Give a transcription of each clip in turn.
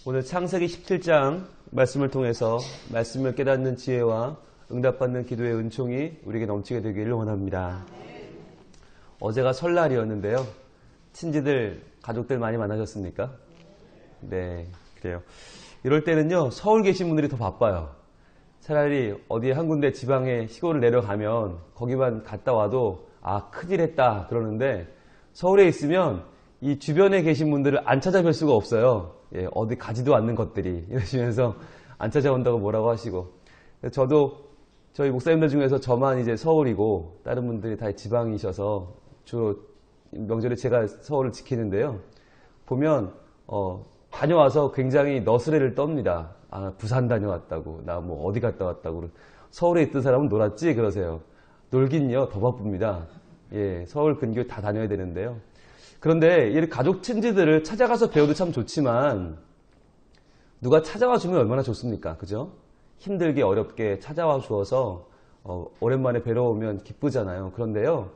오늘 창세기 17장 말씀을 통해서 말씀을 깨닫는 지혜와 응답받는 기도의 은총이 우리에게 넘치게 되기를 원합니다. 어제가 설날이었는데요. 친지들, 가족들 많이 만나셨습니까? 네, 그래요. 이럴 때는요, 서울 계신 분들이 더 바빠요. 차라리 어디에 한 군데 지방에 시골을 내려가면 거기만 갔다 와도 큰일 했다 그러는데, 서울에 있으면 이 주변에 계신 분들을 안 찾아뵐 수가 없어요. 예, 어디 가지도 않는 것들이 이러시면서 안 찾아온다고 뭐라고 하시고. 저도 저희 목사님들 중에서 저만 이제 서울이고 다른 분들이 다 지방이셔서 주로 명절에 제가 서울을 지키는데요. 보면 다녀와서 굉장히 너스레를 떱니다. 부산 다녀왔다고, 나 뭐 어디 갔다 왔다고. 서울에 있던 사람은 놀았지 그러세요. 놀긴요 더 바쁩니다. 예, 서울 근교 다 다녀야 되는데요. 그런데 이 가족 친지들을 찾아가서 배워도 참 좋지만 누가 찾아와 주면 얼마나 좋습니까? 그죠? 힘들게 어렵게 찾아와 주어서 오랜만에 뵈러 오면 기쁘잖아요. 그런데요,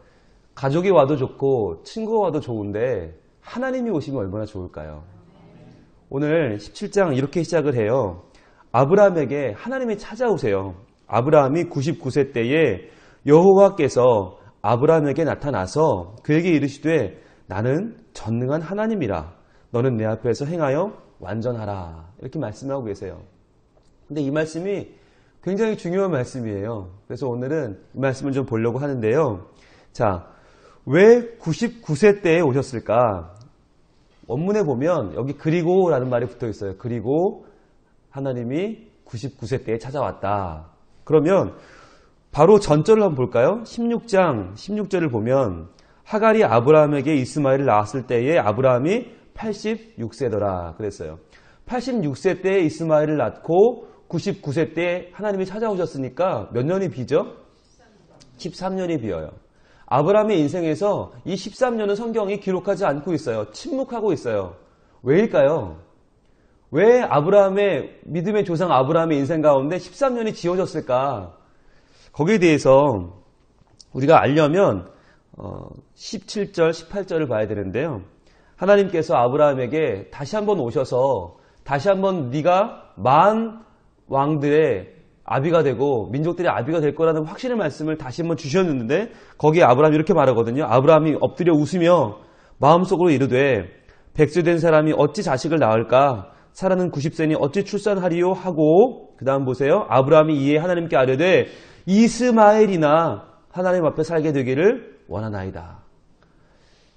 가족이 와도 좋고 친구가 와도 좋은데 하나님이 오시면 얼마나 좋을까요? 오늘 17장 이렇게 시작을 해요. 아브라함에게 하나님이 찾아오세요. 아브라함이 99세 때에 여호와께서 아브라함에게 나타나서 그에게 이르시되 나는 전능한 하나님이라. 너는 내 앞에서 행하여 완전하라. 이렇게 말씀하고 계세요. 근데 이 말씀이 굉장히 중요한 말씀이에요. 그래서 오늘은 이 말씀을 좀 보려고 하는데요. 자, 왜 99세 때에 오셨을까? 원문에 보면 여기 그리고라는 말이 붙어 있어요. 그리고 하나님이 99세 때에 찾아왔다. 그러면 바로 전절을 한번 볼까요? 16장 16절을 보면 하갈이 아브라함에게 이스마엘을 낳았을 때에 아브라함이 86세더라 그랬어요. 86세 때에 이스마엘을 낳고 99세 때에 하나님이 찾아오셨으니까 몇 년이 비죠? 13년이 비어요. 아브라함의 인생에서 이 13년은 성경이 기록하지 않고 있어요. 침묵하고 있어요. 왜일까요? 왜 아브라함의 믿음의 조상 아브라함의 인생 가운데 13년이 지어졌을까? 거기에 대해서 우리가 알려면 17절, 18절을 봐야 되는데요. 하나님께서 아브라함에게 다시 한번 오셔서 다시 한번 네가 만 왕들의 아비가 되고 민족들의 아비가 될 거라는 확신의 말씀을 다시 한번 주셨는데 거기에 아브라함이 이렇게 말하거든요. 아브라함이 엎드려 웃으며 마음속으로 이르되 백세 된 사람이 어찌 자식을 낳을까? 사라는 90세니 어찌 출산하리요? 하고 그 다음 보세요. 아브라함이 이에 하나님께 아뢰되 이스마엘이나 하나님 앞에 살게 되기를 원하나이다.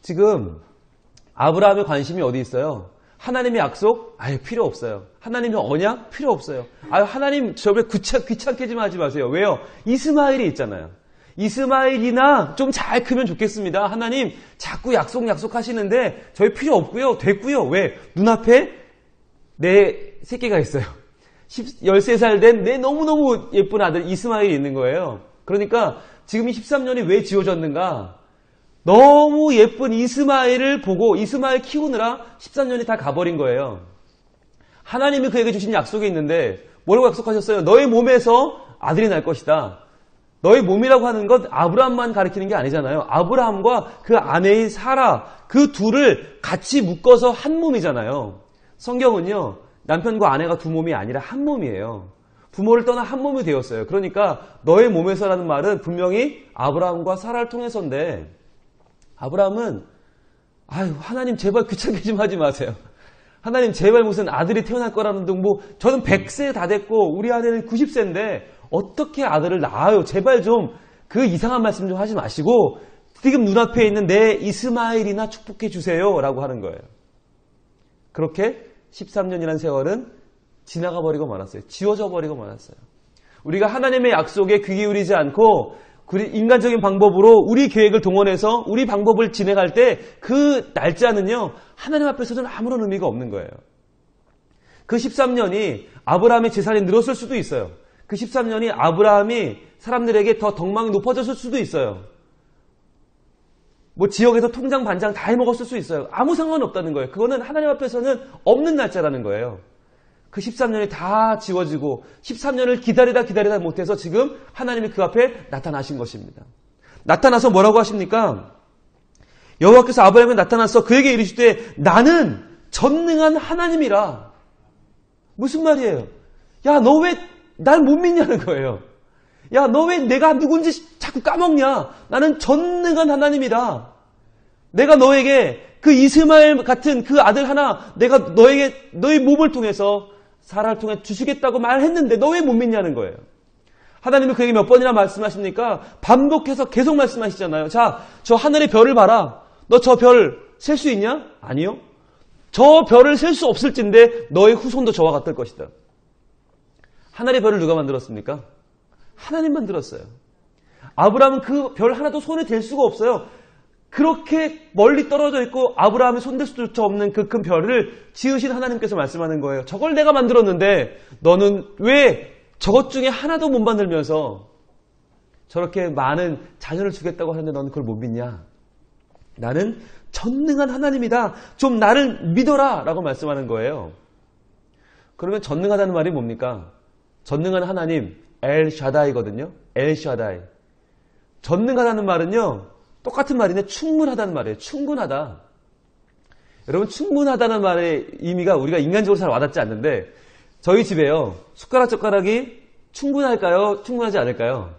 지금 아브라함의 관심이 어디 있어요? 하나님의 약속? 필요 없어요. 하나님의 언약? 필요 없어요. 하나님 저번에 귀찮게 좀 하지 마세요. 왜요? 이스마엘이 있잖아요. 이스마엘이나 좀 잘 크면 좋겠습니다. 하나님 자꾸 약속하시는데 저희 필요 없고요. 됐고요. 왜? 눈앞에 내 새끼가 있어요. 13살 된 내 너무너무 예쁜 아들 이스마엘이 있는 거예요. 그러니까 지금 이 13년이 왜 지어졌는가? 너무 예쁜 이스마엘을 보고 이스마엘 키우느라 13년이 다 가버린 거예요. 하나님이 그에게 주신 약속이 있는데 뭐라고 약속하셨어요? 너의 몸에서 아들이 날 것이다. 너의 몸이라고 하는 것 아브라함만 가리키는 게 아니잖아요. 아브라함과 그 아내인 사라 그 둘을 같이 묶어서 한 몸이잖아요. 성경은요. 남편과 아내가 두 몸이 아니라 한 몸이에요. 부모를 떠나 한 몸이 되었어요. 그러니까 너의 몸에서라는 말은 분명히 아브라함과 사라를 통해서인데 아브라함은 하나님 제발 귀찮게 좀 하지 마세요. 하나님 제발 무슨 아들이 태어날 거라는 등 저는 100세 다 됐고 우리 아내는 90세인데 어떻게 아들을 낳아요? 제발 좀 그 이상한 말씀 좀 하지 마시고 지금 눈앞에 있는 내 이스마엘이나 축복해 주세요 라고 하는 거예요. 그렇게 13년이라는 세월은 지나가 버리고 말았어요. 지워져 버리고 말았어요. 우리가 하나님의 약속에 귀 기울이지 않고 인간적인 방법으로 우리 계획을 동원해서 우리 방법을 진행할 때 그 날짜는요. 하나님 앞에서는 아무런 의미가 없는 거예요. 그 13년이 아브라함의 재산이 늘었을 수도 있어요. 그 13년이 아브라함이 사람들에게 더 덕망이 높아졌을 수도 있어요. 지역에서 통장 반장 다 해먹었을 수 있어요. 아무 상관은 없다는 거예요. 그거는 하나님 앞에서는 없는 날짜라는 거예요. 그 13년이 다 지워지고 13년을 기다리다 못해서 지금 하나님이 그 앞에 나타나신 것입니다. 나타나서 뭐라고 하십니까? 여호와께서 아브라함에게 나타나서 그에게 이르시되 나는 전능한 하나님이라. 무슨 말이에요? 야, 너 왜 날 못 믿냐는 거예요. 야, 너 왜 내가 누군지 자꾸 까먹냐? 나는 전능한 하나님이다. 내가 너에게 그 이스마엘 같은 그 아들 하나 내가 너에게 너의 몸을 통해서 사라를 통해 주시겠다고 말했는데 너 왜 못 믿냐는 거예요. 하나님은 그에게 몇 번이나 말씀하십니까? 반복해서 계속 말씀하시잖아요. 자, 저 하늘의 별을 봐라. 너 저 별 셀 수 있냐? 아니요. 저 별을 셀 수 없을진데 너의 후손도 저와 같을 것이다. 하늘의 별을 누가 만들었습니까? 하나님 만들었어요. 아브라함은 그 별 하나도 손에 댈 수가 없어요. 그렇게 멀리 떨어져 있고 아브라함이 손댈 수조차 없는 그 큰 별을 지으신 하나님께서 말씀하는 거예요. 저걸 내가 만들었는데 너는 왜 저것 중에 하나도 못 만들면서 저렇게 많은 자녀를 주겠다고 하는데 너는 그걸 못 믿냐? 나는 전능한 하나님이다. 좀 나를 믿어라 라고 말씀하는 거예요. 그러면 전능하다는 말이 뭡니까? 전능한 하나님 엘 샤다이거든요. 엘 샤다이. 전능하다는 말은요. 똑같은 말인데 충분하다는 말이에요. 충분하다. 여러분 충분하다는 말의 의미가 우리가 인간적으로 잘 와닿지 않는데 저희 집에요. 숟가락이 충분할까요? 충분하지 않을까요?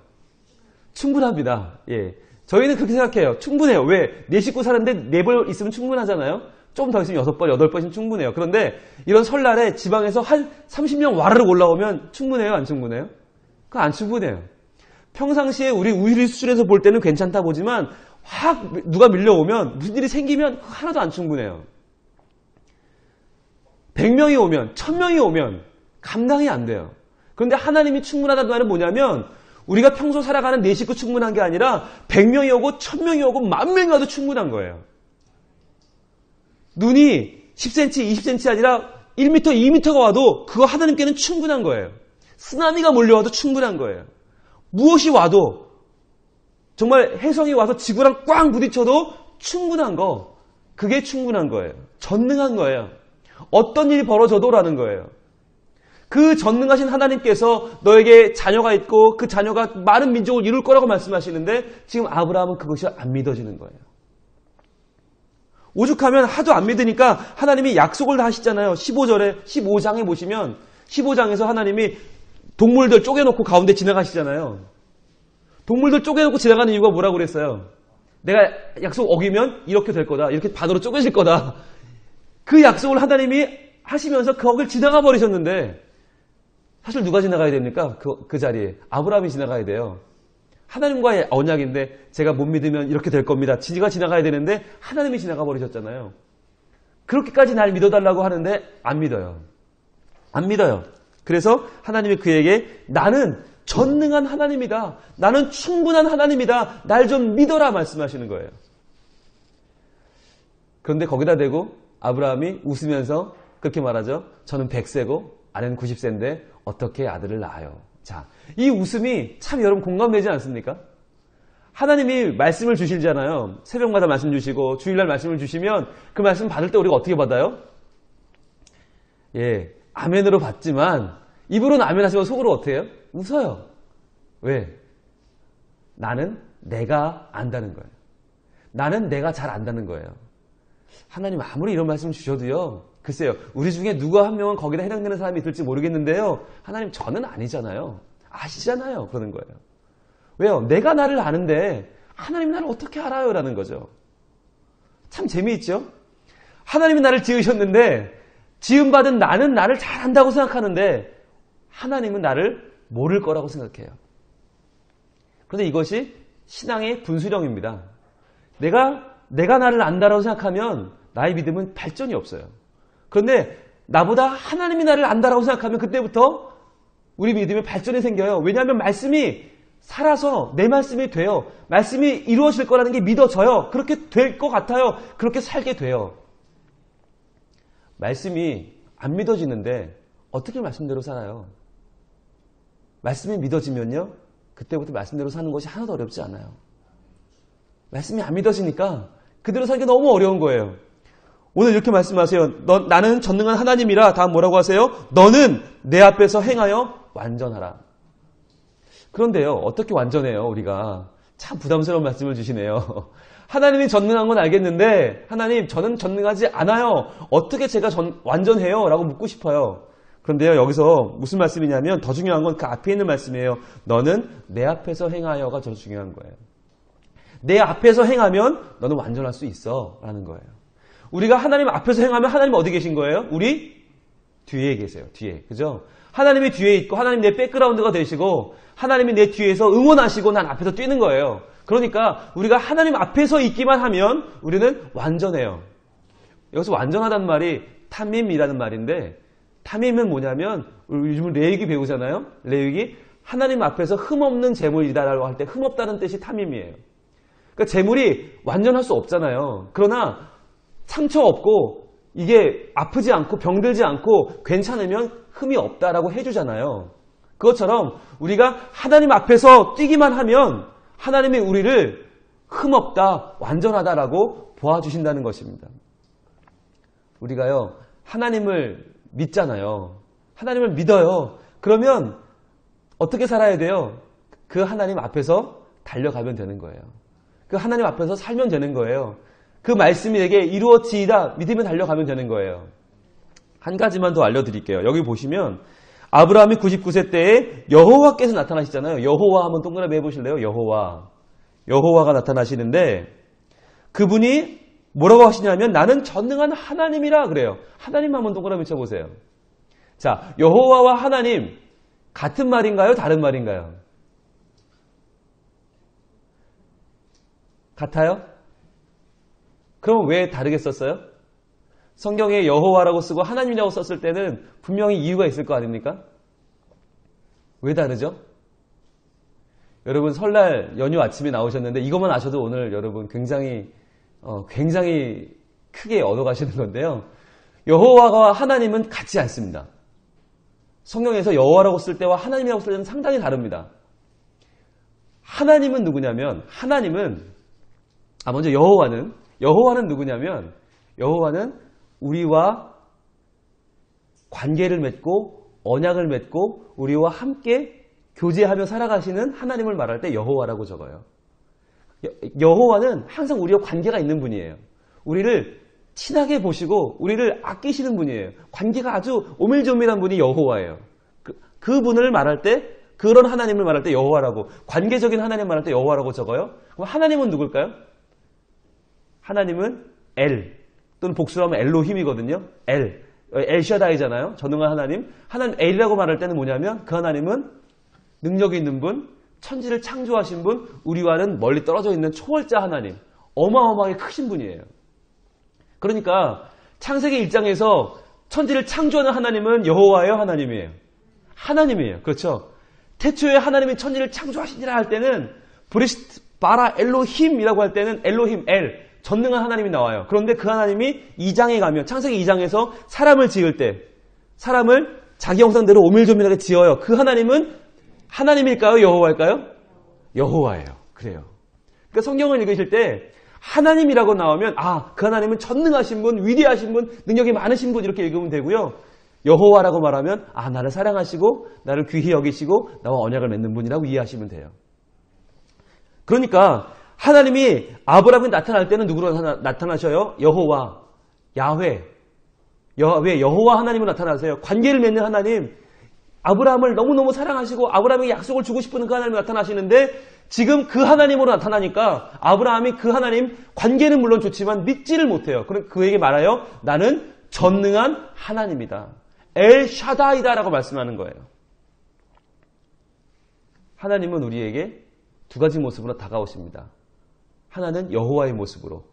충분합니다. 예. 저희는 그렇게 생각해요. 충분해요. 왜? 4식구 사는데 4벌 있으면 충분하잖아요. 좀 더 있으면 6벌, 8벌이면 충분해요. 그런데 이런 설날에 지방에서 한 30명 와르르 올라오면 충분해요? 안 충분해요? 그거 안 충분해요. 평상시에 우리 우유리 수준에서 볼 때는 괜찮다 보지만 확 누가 밀려오면 무슨 일이 생기면 하나도 안 충분해요. 100명이 오면 1000명이 오면 감당이 안 돼요. 그런데 하나님이 충분하다는 말은 뭐냐면 우리가 평소 살아가는 4식구 충분한 게 아니라 100명이 오고 1000명이 오고 10,000명이 와도 충분한 거예요. 눈이 10cm, 20cm 아니라 1m, 2m가 와도 그거 하나님께는 충분한 거예요. 쓰나미가 몰려와도 충분한 거예요. 무엇이 와도 정말 혜성이 와서 지구랑 꽝 부딪혀도 충분한 거. 그게 충분한 거예요. 전능한 거예요. 어떤 일이 벌어져도라는 거예요. 그 전능하신 하나님께서 너에게 자녀가 있고 그 자녀가 많은 민족을 이룰 거라고 말씀하시는데 지금 아브라함은 그것이 안 믿어지는 거예요. 오죽하면 하도 안 믿으니까 하나님이 약속을 다 하시잖아요. 15장에 보시면 15장에서 하나님이 동물들 쪼개놓고 가운데 지나가시잖아요. 동물들 쪼개놓고 지나가는 이유가 뭐라고 그랬어요? 내가 약속 어기면 이렇게 될 거다. 이렇게 반으로 쪼개질 거다. 그 약속을 하나님이 하시면서 거길 지나가 버리셨는데 사실 누가 지나가야 됩니까? 그 자리에. 아브라함이 지나가야 돼요. 하나님과의 언약인데 제가 못 믿으면 이렇게 될 겁니다. 지가 지나가야 되는데 하나님이 지나가 버리셨잖아요. 그렇게까지 날 믿어달라고 하는데 안 믿어요. 안 믿어요. 그래서 하나님이 그에게 나는 전능한 하나님이다. 나는 충분한 하나님이다. 날 좀 믿어라 말씀하시는 거예요. 그런데 거기다 대고 아브라함이 웃으면서 그렇게 말하죠. 저는 100세고 아내는 90세인데 어떻게 아들을 낳아요. 자, 이 웃음이 참 여러분 공감되지 않습니까? 하나님이 말씀을 주시잖아요. 새벽마다 말씀 주시고 주일날 말씀을 주시면 그 말씀 받을 때 우리가 어떻게 받아요? 예, 아멘으로 받지만 입으로는 아멘 하시고 속으로 어떻게 해요? 웃어요. 왜? 나는 내가 안다는 거예요. 나는 내가 잘 안다는 거예요. 하나님 아무리 이런 말씀 주셔도요. 글쎄요. 우리 중에 누가 한 명은 거기다 해당되는 사람이 있을지 모르겠는데요. 하나님 저는 아니잖아요. 아시잖아요. 그러는 거예요. 왜요? 내가 나를 아는데 하나님 나를 어떻게 알아요? 라는 거죠. 참 재미있죠? 하나님이 나를 지으셨는데 지음받은 나는 나를 잘 안다고 생각하는데 하나님은 나를 모를 거라고 생각해요. 그런데 이것이 신앙의 분수령입니다. 내가 나를 안다라고 생각하면 나의 믿음은 발전이 없어요. 그런데 나보다 하나님이 나를 안다라고 생각하면 그때부터 우리 믿음에 발전이 생겨요. 왜냐하면 말씀이 살아서 내 말씀이 돼요. 말씀이 이루어질 거라는 게 믿어져요. 그렇게 될 것 같아요. 그렇게 살게 돼요. 말씀이 안 믿어지는데 어떻게 말씀대로 살아요? 말씀이 믿어지면요. 그때부터 말씀대로 사는 것이 하나도 어렵지 않아요. 말씀이 안 믿어지니까 그대로 살기 너무 어려운 거예요. 오늘 이렇게 말씀하세요. 나는 전능한 하나님이라. 다음 뭐라고 하세요? 너는 내 앞에서 행하여 완전하라. 그런데요. 어떻게 완전해요? 우리가. 참 부담스러운 말씀을 주시네요. 하나님이 전능한 건 알겠는데 하나님 저는 전능하지 않아요. 어떻게 제가 완전해요? 라고 묻고 싶어요. 그런데요, 여기서 무슨 말씀이냐면 더 중요한 건 그 앞에 있는 말씀이에요. 너는 내 앞에서 행하여가 더 중요한 거예요. 내 앞에서 행하면 너는 완전할 수 있어 라는 거예요. 우리가 하나님 앞에서 행하면 하나님 어디 계신 거예요? 우리 뒤에 계세요. 뒤에. 그죠? 하나님이 뒤에 있고 하나님 내 백그라운드가 되시고 하나님이 내 뒤에서 응원하시고 난 앞에서 뛰는 거예요. 그러니까 우리가 하나님 앞에서 있기만 하면 우리는 완전해요. 여기서 완전하다는 말이 탐임이라는 말인데 탐임은 뭐냐면 요즘은 레위기 배우잖아요. 레위기 하나님 앞에서 흠없는 재물이다라고 할 때 흠없다는 뜻이 탐임이에요. 그러니까 재물이 완전할 수 없잖아요. 그러나 상처 없고 이게 아프지 않고 병들지 않고 괜찮으면 흠이 없다라고 해주잖아요. 그것처럼 우리가 하나님 앞에서 뛰기만 하면 하나님이 우리를 흠없다, 완전하다라고 보아주신다는 것입니다. 우리가요, 하나님을 믿잖아요. 하나님을 믿어요. 그러면 어떻게 살아야 돼요? 그 하나님 앞에서 달려가면 되는 거예요. 그 하나님 앞에서 살면 되는 거예요. 그 말씀이 내게 이루어지이다 믿으면 달려가면 되는 거예요. 한 가지만 더 알려드릴게요. 여기 보시면 아브라함이 99세 때에 여호와께서 나타나시잖아요. 여호와 한번 동그라미 해보실래요? 여호와가 나타나시는데 그분이 뭐라고 하시냐면 나는 전능한 하나님이라 그래요. 하나님 한번 동그라미 쳐보세요. 자, 여호와와 하나님 같은 말인가요? 다른 말인가요? 같아요? 그럼 왜 다르게 썼어요? 성경에 여호와라고 쓰고 하나님이라고 썼을 때는 분명히 이유가 있을 거 아닙니까? 왜 다르죠? 여러분 설날 연휴 아침에 나오셨는데 이것만 아셔도 오늘 여러분 굉장히 크게 얻어가시는 건데요. 여호와와 하나님은 같지 않습니다. 성경에서 여호와라고 쓸 때와 하나님이라고 쓸 때는 상당히 다릅니다. 하나님은 누구냐면 먼저 여호와는 누구냐면 여호와는 우리와 관계를 맺고 언약을 맺고 우리와 함께 교제하며 살아가시는 하나님을 말할 때 여호와라고 적어요. 여호와는 항상 우리와 관계가 있는 분이에요. 우리를 친하게 보시고 우리를 아끼시는 분이에요. 관계가 아주 오밀조밀한 분이 여호와예요. 그분을 말할 때 그런 하나님을 말할 때 여호와라고 관계적인 하나님 말할 때 여호와라고 적어요. 그럼 하나님은 누굴까요? 하나님은 엘 또는 복수로 하면 엘로힘이거든요. 엘샤다이잖아요. 전능한 하나님. 하나님 엘이라고 말할 때는 뭐냐면 그 하나님은 능력이 있는 분, 천지를 창조하신 분, 우리와는 멀리 떨어져 있는 초월자 하나님. 어마어마하게 크신 분이에요. 그러니까 창세기 1장에서 천지를 창조하는 하나님은 여호와예요, 하나님이에요? 하나님이에요. 그렇죠? 태초에 하나님이 천지를 창조하시니라 할 때는 브리스트 바라 엘로힘이라고 할 때는 엘로힘 엘 전능한 하나님이 나와요. 그런데 그 하나님이 2장에 가면 창세기 2장에서 사람을 지을 때 사람을 자기 형상대로 오밀조밀하게 지어요. 그 하나님은 하나님일까요? 여호와일까요? 여호와예요. 그래요. 그러니까 성경을 읽으실 때 하나님이라고 나오면 그 하나님은 전능하신 분, 위대하신 분, 능력이 많으신 분 이렇게 읽으면 되고요. 여호와라고 말하면 나를 사랑하시고 나를 귀히 여기시고 나와 언약을 맺는 분이라고 이해하시면 돼요. 그러니까 하나님이 아브라함이 나타날 때는 누구로 나타나셔요? 여호와, 야훼, 여호와 하나님으로 나타나세요. 관계를 맺는 하나님, 아브라함을 너무너무 사랑하시고 아브라함에게 약속을 주고 싶은 그 하나님이 나타나시는데 지금 그 하나님으로 나타나니까 아브라함이 그 하나님 관계는 물론 좋지만 믿지를 못해요. 그에게 말하여 나는 전능한 하나님이다. 엘샤다이다라고 말씀하는 거예요. 하나님은 우리에게 두 가지 모습으로 다가오십니다. 하나는 여호와의 모습으로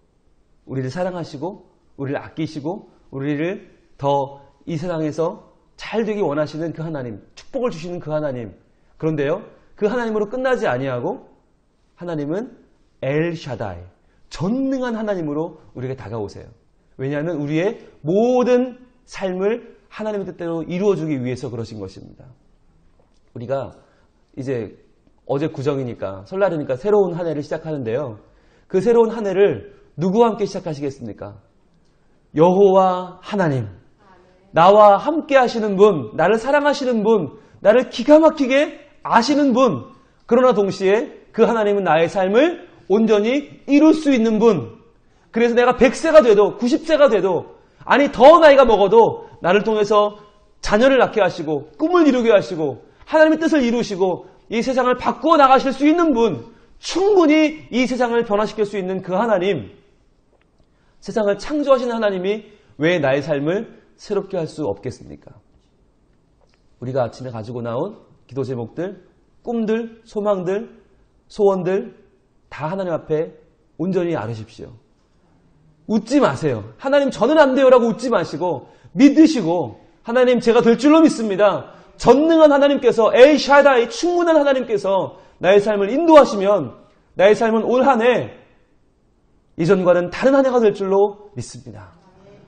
우리를 사랑하시고 우리를 아끼시고 우리를 더 이 세상에서 잘 되기 원하시는 그 하나님, 축복을 주시는 그 하나님. 그런데요, 그 하나님으로 끝나지 아니하고 하나님은 엘샤다이, 전능한 하나님으로 우리에게 다가오세요. 왜냐하면 우리의 모든 삶을 하나님의 뜻대로 이루어주기 위해서 그러신 것입니다. 우리가 이제 어제 구정이니까 설날이니까 새로운 한 해를 시작하는데요. 그 새로운 한 해를 누구와 함께 시작하시겠습니까? 여호와 하나님, 나와 함께 하시는 분, 나를 사랑하시는 분, 나를 기가 막히게 아시는 분, 그러나 동시에 그 하나님은 나의 삶을 온전히 이룰 수 있는 분. 그래서 내가 100세가 돼도 90세가 돼도 더 나이가 먹어도 나를 통해서 자녀를 낳게 하시고 꿈을 이루게 하시고 하나님의 뜻을 이루시고 이 세상을 바꾸어 나가실 수 있는 분, 충분히 이 세상을 변화시킬 수 있는 그 하나님, 세상을 창조하신 하나님이 왜 나의 삶을 새롭게 할 수 없겠습니까? 우리가 아침에 가지고 나온 기도 제목들, 꿈들, 소망들, 소원들 다 하나님 앞에 온전히 아뢰십시오. 웃지 마세요. 하나님 저는 안 돼요 라고 웃지 마시고 믿으시고 하나님 제가 될 줄로 믿습니다. 전능한 하나님께서 엘 샤다이 충분한 하나님께서 나의 삶을 인도하시면 나의 삶은 올 한 해 이전과는 다른 한 해가 될 줄로 믿습니다.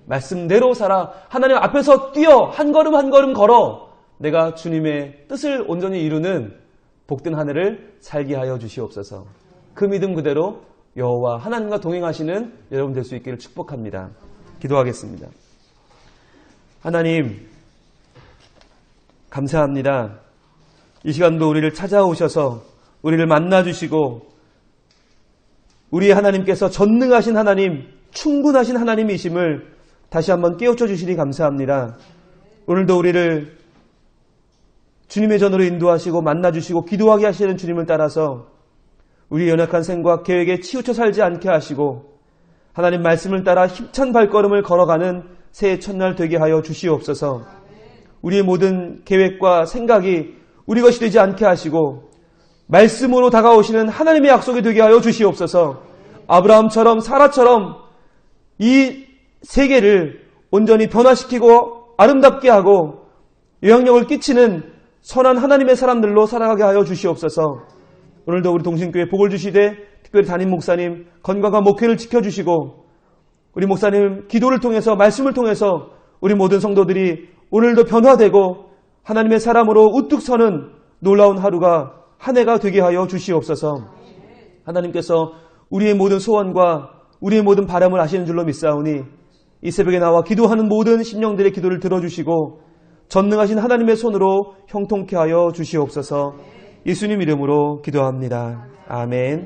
말씀대로 살아 하나님 앞에서 뛰어 한 걸음 한 걸음 걸어 내가 주님의 뜻을 온전히 이루는 복된 한 해를 살게 하여 주시옵소서. 그 믿음 그대로 여호와 하나님과 동행하시는 여러분 될 수 있기를 축복합니다. 기도하겠습니다. 하나님 감사합니다. 이 시간도 우리를 찾아오셔서 우리를 만나주시고 우리 하나님께서 전능하신 하나님, 충분하신 하나님이심을 다시 한번 깨우쳐 주시니 감사합니다. 오늘도 우리를 주님의 전으로 인도하시고 만나주시고 기도하게 하시는 주님을 따라서 우리의 연약한 생각, 계획에 치우쳐 살지 않게 하시고 하나님 말씀을 따라 힘찬 발걸음을 걸어가는 새해 첫날 되게 하여 주시옵소서. 우리의 모든 계획과 생각이 우리 것이 되지 않게 하시고 말씀으로 다가오시는 하나님의 약속이 되게 하여 주시옵소서. 아브라함처럼 사라처럼 이 세계를 온전히 변화시키고 아름답게 하고 영향력을 끼치는 선한 하나님의 사람들로 살아가게 하여 주시옵소서. 오늘도 우리 동신교회 복을 주시되 특별히 담임 목사님 건강한 목회를 지켜주시고 우리 목사님 기도를 통해서 말씀을 통해서 우리 모든 성도들이 오늘도 변화되고 하나님의 사람으로 우뚝 서는 놀라운 하루가 한 해가 되게 하여 주시옵소서. 하나님께서 우리의 모든 소원과 우리의 모든 바람을 아시는 줄로 믿사오니 이 새벽에 나와 기도하는 모든 심령들의 기도를 들어주시고 전능하신 하나님의 손으로 형통케 하여 주시옵소서. 예수님 이름으로 기도합니다. 아멘.